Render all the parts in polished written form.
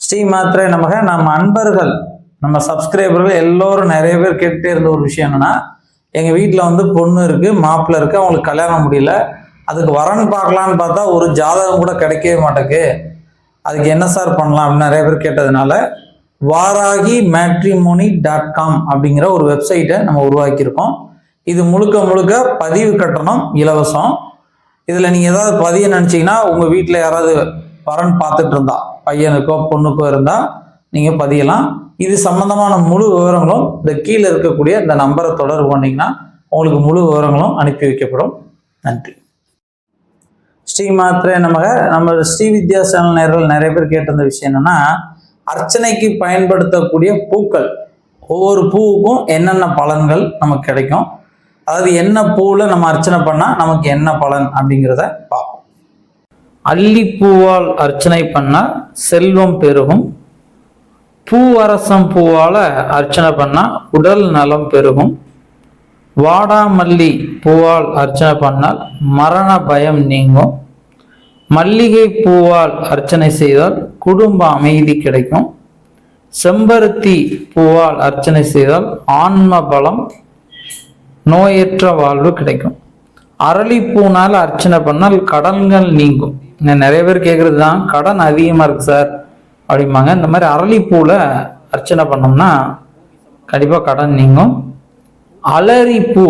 ஸ்ரீ மாத்திரை நமக நம்ம அன்பர்கள் நம்ம சப்ஸ்கிரைபர்கள் எல்லோரும் நிறைய பேர் கேட்டுட்டே இருந்த ஒரு விஷயம் என்னன்னா, எங்கள் வீட்டில் வந்து பொண்ணு இருக்குது, மாப்பிள்ளை இருக்குது, அவங்களுக்கு கல்யாணம் முடியல, அதுக்கு வரன்னு பார்க்கலான்னு பார்த்தா ஒரு ஜாதகம் கூட கிடைக்கவே மாட்டேக்கு, அதுக்கு என்ன சார் பண்ணலாம் அப்படின்னு நிறைய பேர் கேட்டதுனால வாராகி matrimony.com அப்படிங்கிற ஒரு வெப்சைட்டை நம்ம உருவாக்கியிருக்கோம். இது முழுக்க முழுக்க பதிவு கட்டணம் இலவசம். இதில் நீங்கள் ஏதாவது பதிய நினச்சிங்கன்னா, உங்கள் வீட்டில் யாராவது வரன் பார்த்துட்டு இருந்தா, பையனுக்கோ பொண்ணுக்கோ இருந்தால் நீங்கள் பதியலாம். இது சம்பந்தமான முழு விவரங்களும் இந்த கீழே இருக்கக்கூடிய இந்த நம்பரை தொடர்பு பண்ணிங்கன்னா உங்களுக்கு முழு விவரங்களும் அனுப்பி வைக்கப்படும். நன்றி. ஸ்ரீ மாத்திரை நமக நம்ம ஸ்ரீவித்யா சேனல் நேயர்கள் நிறைய பேர் கேட்டிருந்த விஷயம் என்னன்னா, அர்ச்சனைக்கு பயன்படுத்தக்கூடிய பூக்கள், ஒவ்வொரு பூவுக்கும் என்னென்ன பலன்கள் நமக்கு கிடைக்கும், அதாவது என்ன பூவில் நம்ம அர்ச்சனை பண்ணால் நமக்கு என்ன பலன் அப்படிங்கிறத பார்ப்போம். அல்லிப்பூவால் அர்ச்சனை பண்ணால் செல்வம் பெருகும். பூவரசம் பூவால் அர்ச்சனை பண்ணால் உடல் நலம் பெருகும். வாடாமல்லி பூவால் அர்ச்சனை பண்ணால் மரண பயம் நீங்கும். மல்லிகை பூவால் அர்ச்சனை செய்தால் குடும்ப அமைதி கிடைக்கும். செம்பருத்தி பூவால் அர்ச்சனை செய்தால் ஆன்ம பலம், நோயற்ற வாழ்வு கிடைக்கும். அரளிப்பூனால் அர்ச்சனை பண்ணால் கடன்கள் நீங்கும். நிறைய பேர் கேட்கறது தான், கடன் அதிகமாக இருக்கு சார் அப்படிம்பாங்க. இந்த மாதிரி அரளிப்பூவில் அர்ச்சனை பண்ணோம்னா கண்டிப்பாக கடன் நீங்கும். அலரிப்பூ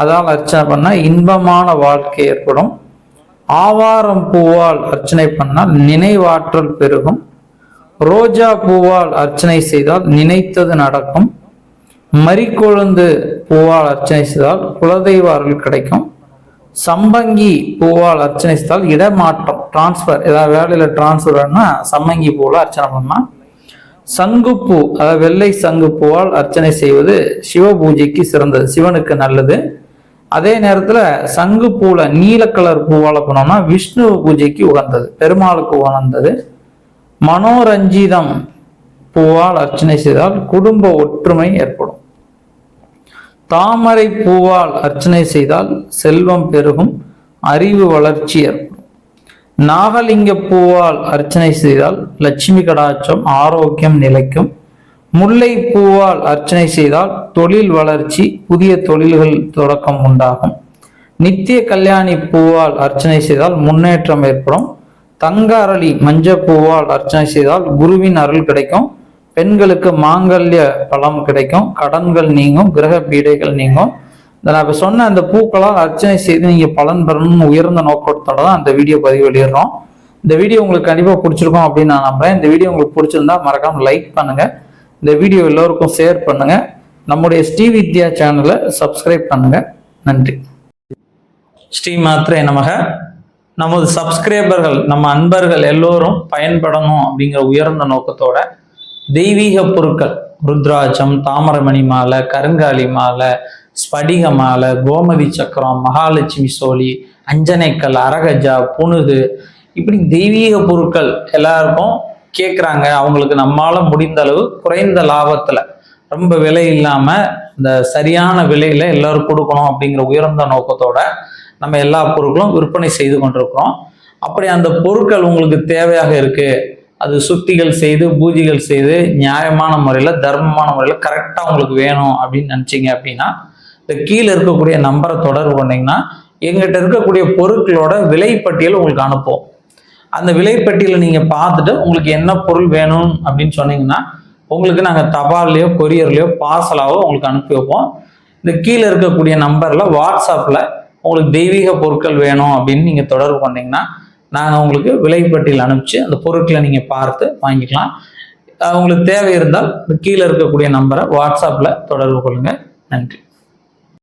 அதால் அர்ச்சனை பண்ணால் இன்பமான வாழ்க்கை ஏற்படும். ஆவாரம் பூவால் அர்ச்சனை பண்ணால் நினைவாற்றல் பெருகும். ரோஜா பூவால் அர்ச்சனை செய்தால் நினைத்தது நடக்கும். மரிக்கொழுந்து பூவால் அர்ச்சனை செய்தால் குலதெய்வ அருள் கிடைக்கும். சம்பங்கி பூவால் அர்ச்சனை செய்தால் இடமாற்றம், டிரான்ஸ்பர், ஏதாவது வேலையில் டிரான்ஸ்பர்னா சம்பங்கி பூவில் அர்ச்சனை பண்ணலாம். சங்குப்பூ அதாவது வெள்ளை சங்கு பூவால் அர்ச்சனை செய்வது சிவ பூஜைக்கு சிறந்தது, சிவனுக்கு நல்லது. அதே நேரத்தில் சங்கு பூவில் நீல கலர் பூவால் பண்ணோம்னா விஷ்ணு பூஜைக்கு உகந்தது, பெருமாளுக்கு உகந்தது. மனோரஞ்சிதம் பூவால் அர்ச்சனை செய்தால் குடும்ப ஒற்றுமை ஏற்படும். தாமரை பூவால் அர்ச்சனை செய்தால் செல்வம் பெருகும், அறிவு வளர்ச்சி ஏற்படும். நாகலிங்க பூவால் அர்ச்சனை செய்தால் லட்சுமி கடாட்சம், ஆரோக்கியம் நிலைக்கும். முல்லை பூவால் அர்ச்சனை செய்தால் தொழில் வளர்ச்சி, புதிய தொழில்கள் தொடக்கம் உண்டாகும். நித்திய கல்யாணி பூவால் அர்ச்சனை செய்தால் முன்னேற்றம் ஏற்படும். தங்க அரளி மஞ்சள் பூவால் அர்ச்சனை செய்தால் குருவின் அருள் கிடைக்கும். பெண்களுக்கு மாங்கல்ய பலம் கிடைக்கும், கடன்கள் நீங்கும், கிரக பீடைகள் நீங்கும். நான் இப்போ சொன்ன அந்த பூக்களால் அர்ச்சனை செய்து நீங்கள் பலன் பெறணும்னு உயர்ந்த நோக்கத்தோட தான் அந்த வீடியோ பதிவு வெளியிடுறோம். இந்த வீடியோ உங்களுக்கு கண்டிப்பாக பிடிச்சிருக்கும் அப்படின்னு நான் நம்புறேன். இந்த வீடியோ உங்களுக்கு பிடிச்சிருந்தா மறக்காமல் லைக் பண்ணுங்க, இந்த வீடியோ எல்லோருக்கும் ஷேர் பண்ணுங்க, நம்முடைய ஸ்ரீவித்யா சேனலை சப்ஸ்கிரைப் பண்ணுங்க. நன்றி. ஸ்ரீ மாத்திரை நமக நமது சப்ஸ்கிரைபர்கள், நம்ம அன்பர்கள் எல்லோரும் பயன்படணும் அப்படிங்கிற உயர்ந்த நோக்கத்தோட தெய்வீக பொருட்கள், ருத்ராட்சம், தாமரமணி மாலை, கருங்காலி மாலை, ஸ்படிக மாலை, கோமதி சக்கரம், மகாலட்சுமி சோழி, அஞ்சனைக்கல், அரகஜா, புனுகு, இப்படி தெய்வீக பொருட்கள் எல்லாருக்கும் கேட்குறாங்க. அவங்களுக்கு நம்மால முடிந்த அளவு குறைந்த லாபத்தில், ரொம்ப விலை இல்லாமல் இந்த சரியான விலையில் எல்லாரும் கொடுக்கணும் அப்படிங்கிற உயர்ந்த நோக்கத்தோட நம்ம எல்லா பொருட்களும் விற்பனை செய்து கொண்டிருக்கிறோம். அப்படி அந்த பொருட்கள் உங்களுக்கு தேவையாக இருக்குது, அது சுத்திகள் செய்து பூஜைகள் செய்து நியாயமான முறையில் தர்மமான முறையில் கரெக்டாக உங்களுக்கு வேணும் அப்படின்னு நினச்சிங்க அப்படின்னா இந்த கீழே இருக்கக்கூடிய நம்பரை தொடர்பு பண்ணிங்கன்னா எங்கிட்ட இருக்கக்கூடிய பொருட்களோட விலைப்பட்டியல் உங்களுக்கு அனுப்புவோம். அந்த விலைப்பட்டியலை நீங்கள் பார்த்துட்டு உங்களுக்கு என்ன பொருள் வேணும் அப்படின்னு சொன்னீங்கன்னா உங்களுக்கு நாங்கள் தபால்லையோ கொரியர்லையோ பார்சலாவோ உங்களுக்கு அனுப்பி வைப்போம். இந்த கீழே இருக்கக்கூடிய நம்பரில் வாட்ஸ்அப்பில் உங்களுக்கு தெய்வீக பொருட்கள் வேணும் அப்படின்னு நீங்கள் தொடர்பு பண்ணிங்கன்னா நாங்கள் உங்களுக்கு விலைப்பட்டியல் அனுப்பிச்சு அந்த பொருட்களை நீங்கள் பார்த்து வாங்கிக்கலாம். உங்களுக்கு தேவை இருந்தால் கீழே இருக்கக்கூடிய நம்பரை வாட்ஸ்அப்பில் தொடர்பு கொள்ளுங்கள். நன்றி.